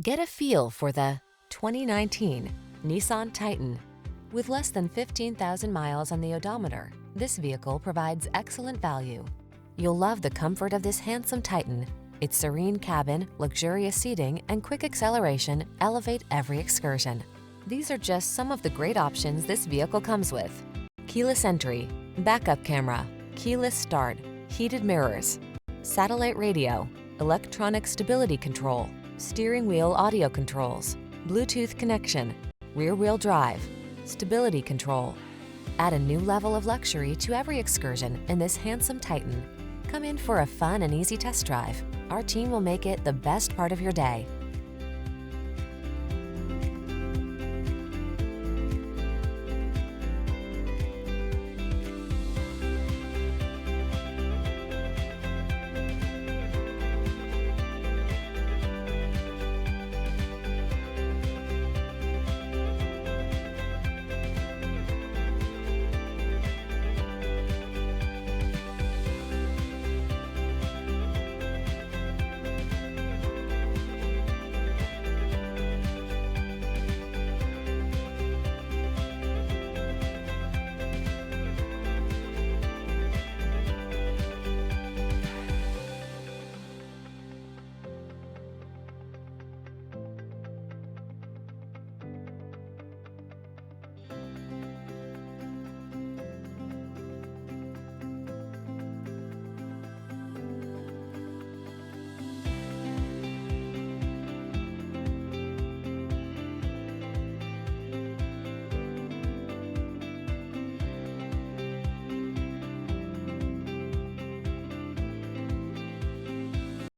Get a feel for the 2019 Nissan Titan. With less than 15,000 miles on the odometer, this vehicle provides excellent value. You'll love the comfort of this handsome Titan. Its serene cabin, luxurious seating, and quick acceleration elevate every excursion. These are just some of the great options this vehicle comes with: keyless entry, backup camera, keyless start, heated mirrors, satellite radio, electronic stability control, steering wheel audio controls, Bluetooth connection, rear-wheel drive, stability control. Add a new level of luxury to every excursion in this handsome Titan. Come in for a fun and easy test drive. Our team will make it the best part of your day.